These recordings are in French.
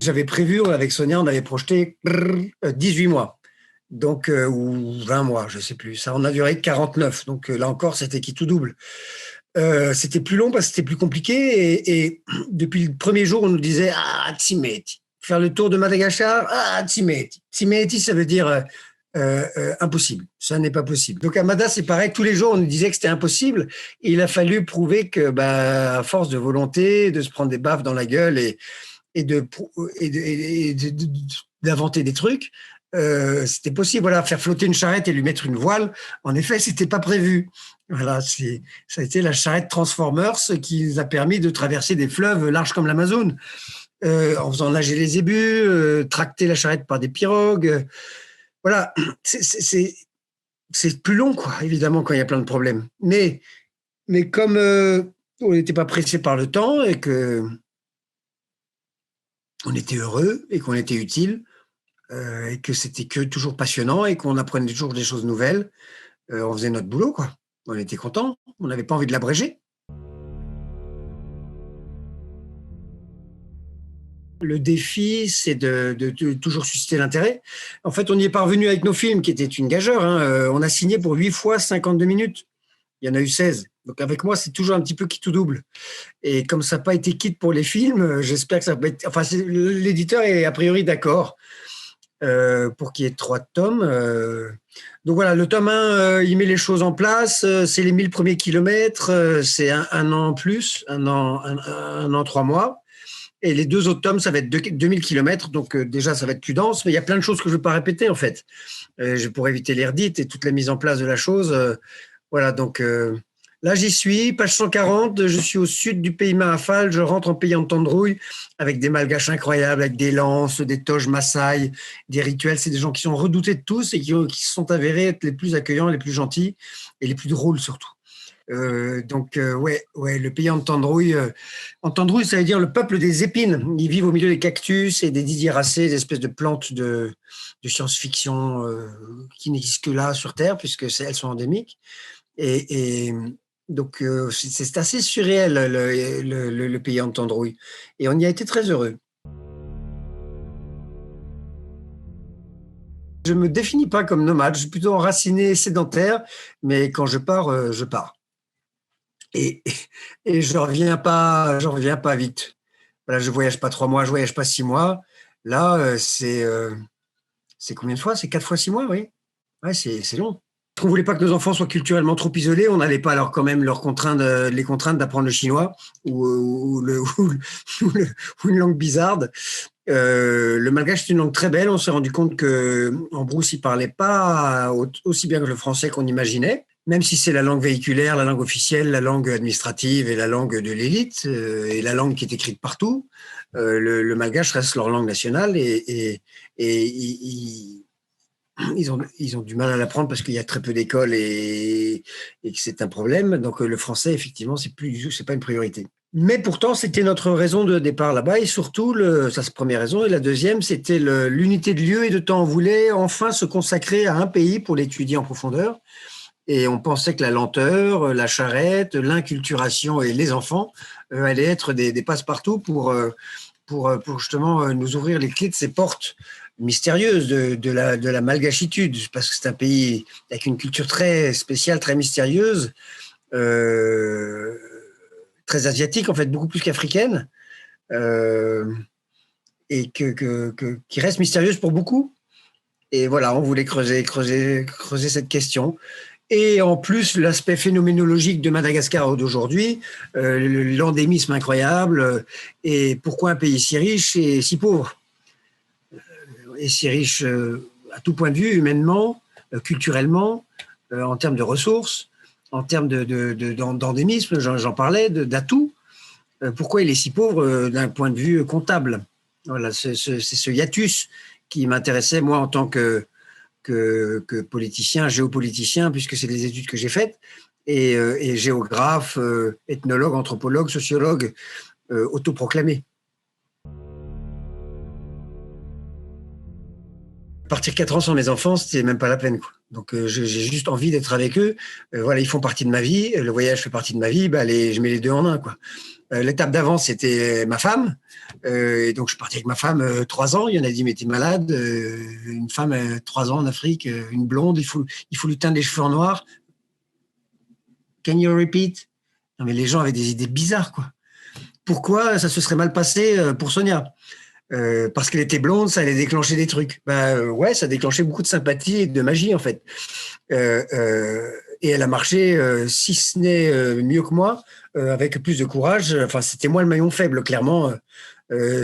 J'avais prévu, avec Sonia, on avait projeté 18 mois, donc, ou 20 mois, je ne sais plus. Ça en a duré 49, donc là encore, c'était qui tout double. C'était plus long parce que c'était plus compliqué et depuis le premier jour, on nous disait Ah, Tsimeti. Faire le tour de Madagascar, ah, Tsimeti. Tsimeti, ça veut dire impossible. Ça n'est pas possible. Donc à Mada, c'est pareil. Tous les jours, on nous disait que c'était impossible. Et il a fallu prouver que, bah, à force de volonté, de se prendre des baffes dans la gueule et de d'inventer des trucs, c'était possible. Voilà, faire flotter une charrette et lui mettre une voile. En effet, c'était pas prévu. Voilà, ça a été la charrette Transformers qui nous a permis de traverser des fleuves larges comme l'Amazone, en faisant nager les zébus, tracter la charrette par des pirogues. Voilà, c'est plus long, quoi, évidemment, quand il y a plein de problèmes. Mais comme on n'était pas pressé par le temps et que on était heureux et qu'on était utile, et que c'était que toujours passionnant et qu'on apprenait toujours des choses nouvelles, on faisait notre boulot, quoi. On était content, on n'avait pas envie de l'abréger. Le défi, c'est de toujours susciter l'intérêt. En fait, on y est parvenu avec nos films, qui étaient une gageure, hein. On a signé pour 8 fois 52 minutes. Il y en a eu 16. Donc avec moi, c'est toujours un petit peu qui tout double. Et comme ça n'a pas été quitte pour les films, j'espère que ça va être... Enfin, l'éditeur est a priori d'accord pour qu'il y ait 3 tomes. Donc voilà, le tome 1, il met les choses en place. C'est les 1000 premiers kilomètres. C'est un an en plus, un an, 3 mois. Et les 2 autres tomes, ça va être 2000 kilomètres. Donc déjà, ça va être plus dense. Mais il y a plein de choses que je ne veux pas répéter, en fait. Pour éviter les redites et toute la mise en place de la chose. Voilà, donc là, j'y suis, page 140, je suis au sud du pays Mahafal, je rentre en pays en Tandrouille avec des malgaches incroyables, avec des lances, des toges Maasai, des rituels. C'est des gens qui sont redoutés de tous et qui se sont avérés être les plus accueillants, les plus gentils et les plus drôles surtout. Ouais, le pays en Tandrouille. En Tandrouille, ça veut dire le peuple des épines. Ils vivent au milieu des cactus et des didieracées, des espèces de plantes de science-fiction qui n'existent que là sur Terre, puisque elles sont endémiques. Et donc, c'est assez surréel, le pays en tandrouille. Et on y a été très heureux. Je me définis pas comme nomade, je suis plutôt enraciné, sédentaire, mais quand je pars, je pars. Et, et je reviens pas vite. Voilà, je voyage pas 3 mois, je voyage pas 6 mois. Là, c'est combien de fois? C'est 4 fois 6 mois, oui. Ouais, c'est long. On voulait pas que nos enfants soient culturellement trop isolés. On n'allait pas alors quand même les contraindre d'apprendre le chinois ou une langue bizarre. Le malgache est une langue très belle. On s'est rendu compte que en Brousse, il parlait pas aussi bien que le français qu'on imaginait, même si c'est la langue véhiculaire, la langue officielle, la langue administrative et la langue de l'élite et la langue qui est écrite partout. Le malgache reste leur langue nationale et ils ont du mal à l'apprendre parce qu'il y a très peu d'écoles et que c'est un problème. Donc le français, effectivement, c'est pas une priorité. Mais pourtant, c'était notre raison de départ là-bas et surtout, ça c'est la première raison. Et la deuxième, c'était l'unité de lieu et de temps. On voulait enfin se consacrer à un pays pour l'étudier en profondeur. Et on pensait que la lenteur, la charrette, l'inculturation et les enfants allaient être des passe-partout pour justement nous ouvrir les clés de ces portes mystérieuses de la malgachitude, parce que c'est un pays avec une culture très spéciale, très mystérieuse, euh, très asiatique en fait, beaucoup plus qu'africaine, euh, et qui reste mystérieuse pour beaucoup. Et voilà, on voulait creuser cette question. Et en plus, l'aspect phénoménologique de Madagascar d'aujourd'hui, l'endémisme incroyable, et pourquoi un pays si riche et si pauvre, et si riche à tout point de vue, humainement, culturellement, en termes de ressources, en termes d'endémisme, j'en parlais, d'atouts. Pourquoi il est si pauvre d'un point de vue comptable? Voilà, c'est ce hiatus qui m'intéressait, moi, en tant que politicien, géopoliticien, puisque c'est des études que j'ai faites, et géographe, ethnologue, anthropologue, sociologue, autoproclamé. partir 4 ans sans mes enfants, c'était même pas la peine, quoi. Donc, j'ai juste envie d'être avec eux. Voilà, ils font partie de ma vie. Le voyage fait partie de ma vie. Bah, je mets les deux en un, quoi. L'étape d'avant, c'était ma femme. Et donc, je suis parti avec ma femme 3 ans. Il y en a dit, mais t'es malade. Une femme, 3 ans en Afrique, une blonde, il faut lui teindre les cheveux en noir. Can you repeat? Non, mais les gens avaient des idées bizarres, quoi. Pourquoi ça se serait mal passé pour Sonia? Parce qu'elle était blonde, ça allait déclencher des trucs. Ouais, ça déclenchait beaucoup de sympathie et de magie, en fait. Et elle a marché, si ce n'est mieux que moi, avec plus de courage. Enfin, c'était moi le maillon faible, clairement.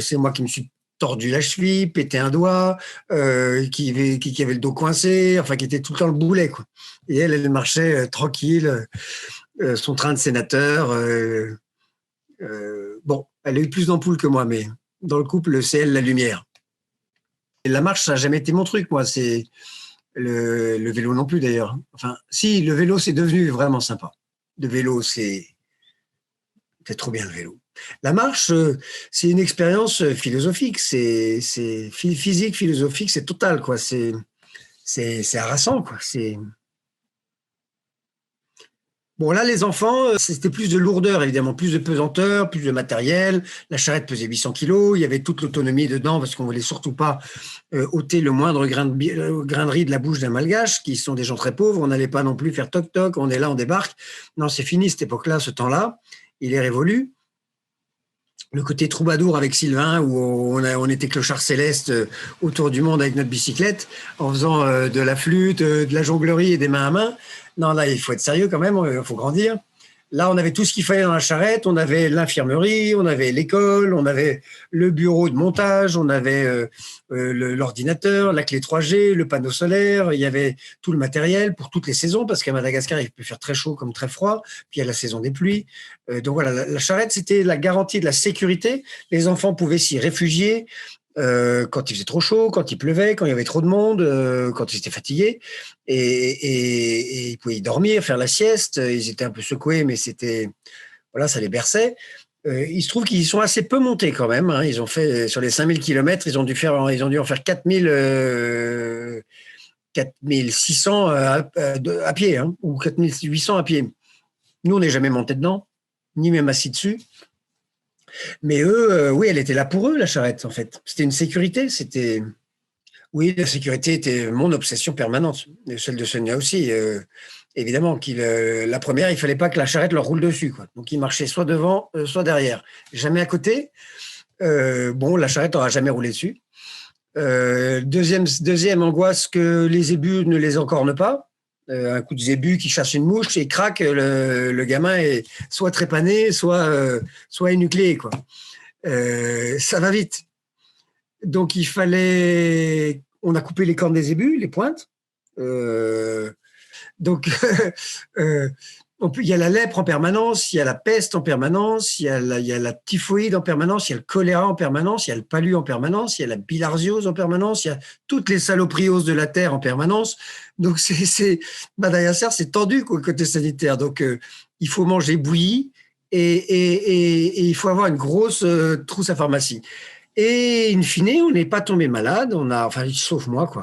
C'est moi qui me suis tordu la cheville, pété un doigt, qui avait le dos coincé, enfin, qui était tout le temps le boulet, quoi. Et elle marchait tranquille, son train de sénateur. Bon, elle a eu plus d'ampoules que moi, mais dans le couple, c'est elle la lumière. Et la marche, ça n'a jamais été mon truc, moi. C'est le vélo non plus, d'ailleurs. Enfin, si, le vélo, c'est devenu vraiment sympa. Le vélo, c'est trop bien, le vélo. La marche, c'est une expérience philosophique. C'est physique, philosophique, c'est total, quoi. C'est harassant, quoi. Bon, là, les enfants, c'était plus de lourdeur, évidemment, plus de pesanteur, plus de matériel. La charrette pesait 800 kilos. Il y avait toute l'autonomie dedans parce qu'on voulait surtout pas ôter le moindre grain de riz de la bouche d'un malgache, qui sont des gens très pauvres. On n'allait pas non plus faire toc-toc, on est là, on débarque. Non, c'est fini cette époque-là, ce temps-là. Il est révolu. Le côté troubadour avec Sylvain, où on était clochard céleste autour du monde avec notre bicyclette, en faisant de la flûte, de la jonglerie et des mains à main. Non, là, il faut être sérieux quand même, il faut grandir. Là, on avait tout ce qu'il fallait dans la charrette. On avait l'infirmerie, on avait l'école, on avait le bureau de montage, on avait l'ordinateur, la clé 3G, le panneau solaire. Il y avait tout le matériel pour toutes les saisons, parce qu'à Madagascar, il peut faire très chaud comme très froid. Puis il y a la saison des pluies. Donc voilà, la charrette, c'était la garantie de la sécurité. Les enfants pouvaient s'y réfugier quand il faisait trop chaud, quand il pleuvait, quand il y avait trop de monde, quand ils étaient fatigués. Et ils pouvaient y dormir, faire la sieste. Ils étaient un peu secoués, mais c'était, voilà, ça les berçait. Il se trouve qu'ils sont assez peu montés quand même, hein. Ils ont fait, sur les 5000 kilomètres, ils ont dû en faire 4600 à pied, hein, ou 4800 à pied. Nous, on n'est jamais monté dedans, ni même assis dessus. Mais eux, oui, elle était là pour eux, la charrette, en fait. C'était une sécurité. Oui, la sécurité était mon obsession permanente, et celle de Sonia aussi. Évidemment, la première, il fallait pas que la charrette leur roule dessus, quoi. Donc, ils marchaient soit devant, soit derrière. Jamais à côté. Bon, la charrette n'aura jamais roulé dessus. Deuxième angoisse, que les zébus ne les encornent pas. Un coup de zébu qui chasse une mouche et craque, le gamin est soit trépané, soit énucléé, quoi. Ça va vite. Donc, on a coupé les cornes des zébus, les pointes. Donc, il y a la lèpre en permanence, il y a la peste en permanence, il y a la typhoïde en permanence, il y a le choléra en permanence, il y a le palu en permanence, il y a la bilharziose en permanence, il y a toutes les saloprioses de la terre en permanence. Donc, Madagascar, c'est tendu, quoi, côté sanitaire. Donc, il faut manger bouilli et il faut avoir une grosse trousse à pharmacie. Et in fine, on n'est pas tombé malade, enfin, sauf moi, quoi.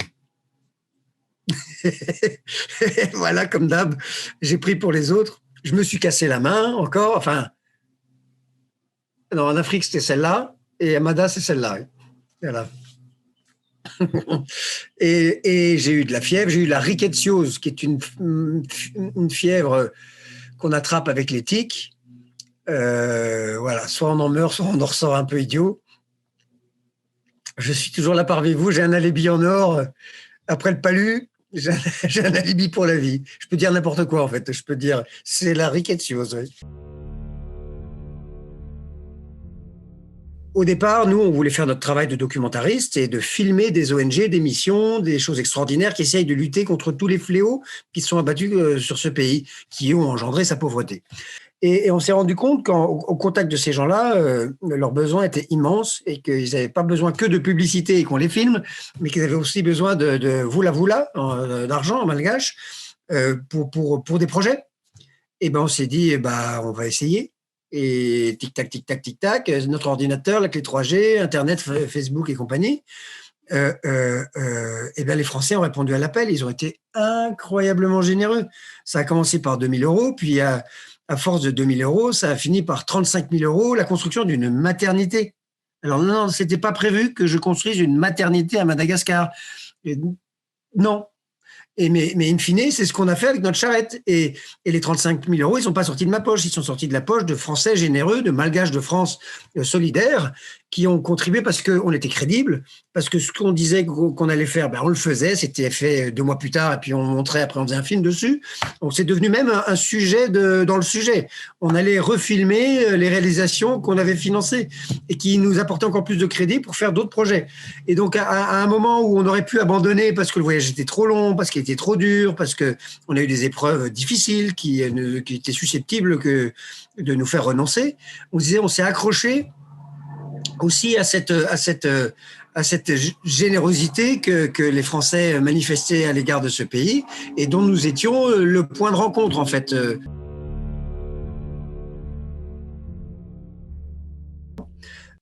Voilà, comme d'hab, j'ai pris pour les autres. Je me suis cassé la main encore. Enfin, non, en Afrique, c'était celle-là. Et à Mada, c'est celle-là. Voilà. Et j'ai eu de la fièvre. J'ai eu la rickettsiose, qui est une fièvre qu'on attrape avec les tiques. Voilà, soit on en meurt, soit on en ressort un peu idiot. Je suis toujours là parmi vous. J'ai un alibi en or. Après le palu, j'ai un alibi pour la vie. Je peux dire n'importe quoi, en fait. Je peux dire, c'est la rickettsiose. Oui. Au départ, nous, on voulait faire notre travail de documentariste et de filmer des ONG, des missions, des choses extraordinaires qui essayent de lutter contre tous les fléaux qui sont abattus sur ce pays, qui ont engendré sa pauvreté. Et on s'est rendu compte qu'au contact de ces gens-là, leurs besoins étaient immenses et qu'ils n'avaient pas besoin que de publicité et qu'on les filme, mais qu'ils avaient aussi besoin de voula d'argent en malgache pour des projets. Et ben on s'est dit, on va essayer. Et tic-tac, tic-tac, tic-tac, notre ordinateur, la clé 3G, Internet, Facebook et compagnie. Eh bien, les Français ont répondu à l'appel. Ils ont été incroyablement généreux. Ça a commencé par 2 000 euros, puis à force de 2 000 euros, ça a fini par 35 000 euros, la construction d'une maternité. Alors non, c'était pas prévu que je construise une maternité à Madagascar. Et non, mais in fine, c'est ce qu'on a fait avec notre charrette. Et les 35 000 euros, ils ne sont pas sortis de ma poche. Ils sont sortis de la poche de Français généreux, de Malgaches de France solidaires, qui ont contribué parce qu'on était crédibles, parce que ce qu'on disait qu'on allait faire, ben on le faisait. C'était fait 2 mois plus tard, et puis on montrait, après on faisait un film dessus. Donc c'est devenu même un sujet dans le sujet. On allait refilmer les réalisations qu'on avait financées et qui nous apportaient encore plus de crédit pour faire d'autres projets. Et donc à un moment où on aurait pu abandonner parce que le voyage était trop long, parce qu'il était trop dur, parce qu'on a eu des épreuves difficiles qui étaient susceptibles de nous faire renoncer, on disait, on s'est accroché aussi à cette générosité que les Français manifestaient à l'égard de ce pays et dont nous étions le point de rencontre, en fait.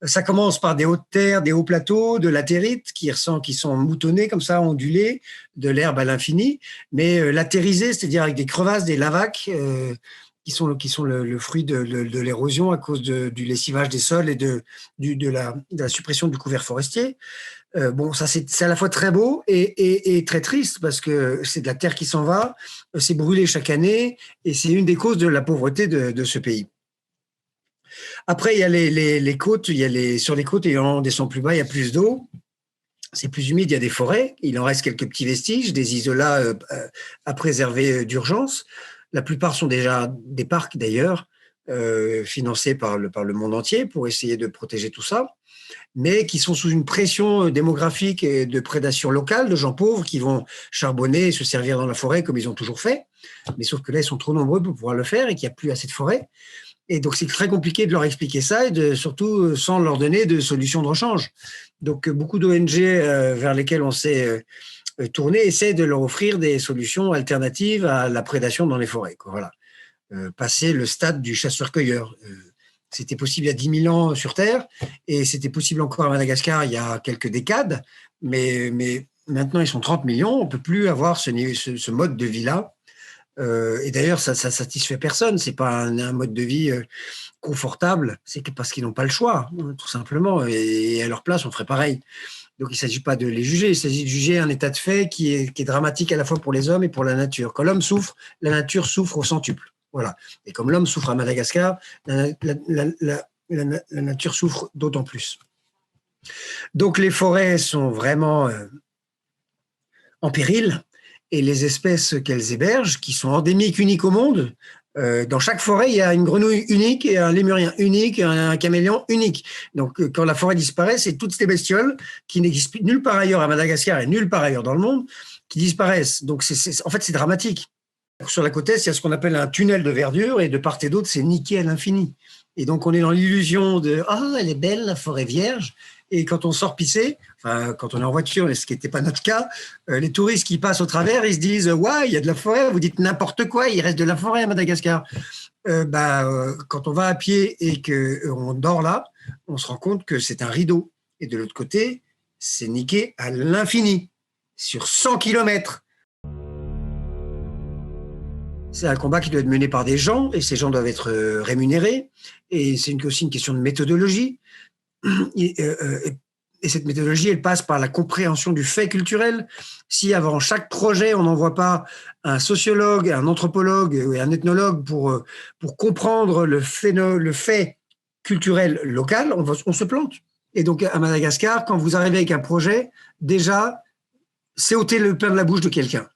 Ça commence par des hautes terres, des hauts plateaux, de latérite qui sont moutonnés comme ça, ondulés, de l'herbe à l'infini, mais latérisés, c'est-à-dire avec des crevasses, des lavaques, qui sont le fruit de l'érosion à cause du lessivage des sols et de la suppression du couvert forestier. Bon, ça c'est à la fois très beau et très triste parce que c'est de la terre qui s'en va, c'est brûlé chaque année et c'est une des causes de la pauvreté de ce pays. Après, il y a les côtes, sur les côtes, et on descend plus bas, il y a plus d'eau. C'est plus humide, il y a des forêts. Il en reste quelques petits vestiges, des isolats à préserver d'urgence. La plupart sont déjà des parcs, d'ailleurs, financés par le monde entier pour essayer de protéger tout ça, mais qui sont sous une pression démographique et de prédation locale de gens pauvres qui vont charbonner et se servir dans la forêt comme ils ont toujours fait. Mais sauf que là, ils sont trop nombreux pour pouvoir le faire et qu'il n'y a plus assez de forêt. Et donc, c'est très compliqué de leur expliquer ça et surtout sans leur donner de solutions de rechange. Donc, beaucoup d'ONG vers lesquelles on s'est tourné essaient de leur offrir des solutions alternatives à la prédation dans les forêts. Voilà. Passer le stade du chasseur-cueilleur. C'était possible il y a 10 000 ans sur Terre et c'était possible encore à Madagascar il y a quelques décades. Mais maintenant, ils sont 30 millions. On ne peut plus avoir ce mode de vie-là. Et d'ailleurs, ça satisfait personne. C'est pas un mode de vie confortable. C'est parce qu'ils n'ont pas le choix, tout simplement. Et à leur place, on ferait pareil. Donc, il ne s'agit pas de les juger. Il s'agit de juger un état de fait qui est dramatique à la fois pour les hommes et pour la nature. Quand l'homme souffre, la nature souffre au centuple. Voilà. Et comme l'homme souffre à Madagascar, la nature souffre d'autant plus. Donc, les forêts sont vraiment en péril. Et les espèces qu'elles hébergent, qui sont endémiques, uniques au monde, dans chaque forêt, il y a une grenouille unique et un lémurien unique et un caméléon unique. Donc, quand la forêt disparaît, c'est toutes ces bestioles qui n'existent nulle part ailleurs à Madagascar et nulle part ailleurs dans le monde qui disparaissent. Donc, en fait, c'est dramatique. Sur la côte est, il y a ce qu'on appelle un tunnel de verdure et de part et d'autre, c'est niqué à l'infini. Et donc, on est dans l'illusion de « Ah, elle est belle, la forêt vierge ». Et quand on sort pisser, enfin, quand on est en voiture, ce qui n'était pas notre cas, les touristes qui passent au travers, ils se disent « Ouais, il y a de la forêt ». Vous dites n'importe quoi, il reste de la forêt à Madagascar. Quand on va à pied et qu'on dort là, on se rend compte que c'est un rideau. Et de l'autre côté, c'est niqué à l'infini, sur 100 kilomètres. C'est un combat qui doit être mené par des gens, et ces gens doivent être rémunérés. Et c'est aussi une question de méthodologie. Et cette méthodologie, elle passe par la compréhension du fait culturel. Si avant chaque projet, on n'envoie pas un sociologue, un anthropologue et un ethnologue pour comprendre le fait culturel local, on se plante. Et donc, à Madagascar, quand vous arrivez avec un projet, déjà, c'est ôter le pain de la bouche de quelqu'un.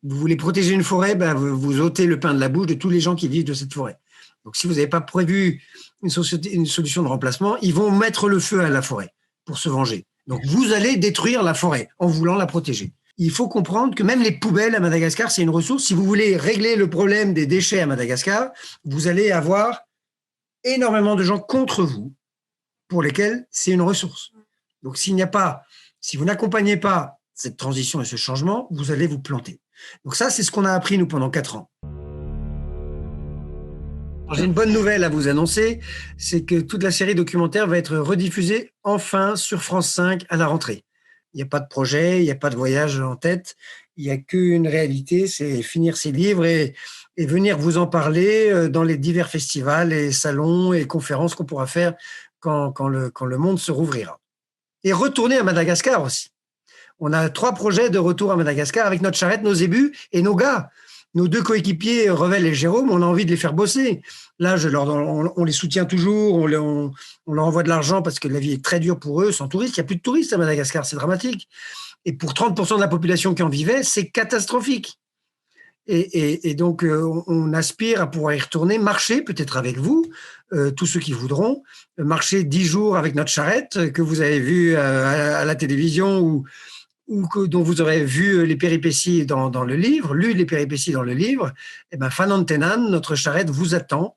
Vous voulez protéger une forêt, vous ôtez le pain de la bouche de tous les gens qui vivent de cette forêt. Donc, si vous n'avez pas prévu une solution de remplacement, ils vont mettre le feu à la forêt pour se venger. Donc, vous allez détruire la forêt en voulant la protéger. Il faut comprendre que même les poubelles à Madagascar, c'est une ressource. Si vous voulez régler le problème des déchets à Madagascar, vous allez avoir énormément de gens contre vous pour lesquels c'est une ressource. Donc, si vous n'accompagnez pas cette transition et ce changement, vous allez vous planter. Donc ça, c'est ce qu'on a appris, nous, pendant 4 ans. J'ai une bonne nouvelle à vous annoncer, c'est que toute la série documentaire va être rediffusée enfin sur France 5 à la rentrée. Il n'y a pas de projet, il n'y a pas de voyage en tête. Il n'y a qu'une réalité, c'est finir ces livres et venir vous en parler dans les divers festivals et salons et conférences qu'on pourra faire quand le monde se rouvrira. Et retourner à Madagascar aussi. On a 3 projets de retour à Madagascar avec notre charrette, nos zébus et nos gars. Nos 2 coéquipiers, Revel et Jérôme, on a envie de les faire bosser. Là, on les soutient toujours, on leur envoie de l'argent parce que la vie est très dure pour eux. Sans touristes, il n'y a plus de touristes à Madagascar, c'est dramatique. Et pour 30% de la population qui en vivait, c'est catastrophique. Et donc, on aspire à pouvoir y retourner, marcher peut-être avec vous, tous ceux qui voudront, marcher 10 jours avec notre charrette que vous avez vue à la télévision dont vous aurez vu les péripéties dans le livre, lu les péripéties dans le livre. Eh ben, Fanantenan, notre charrette vous attend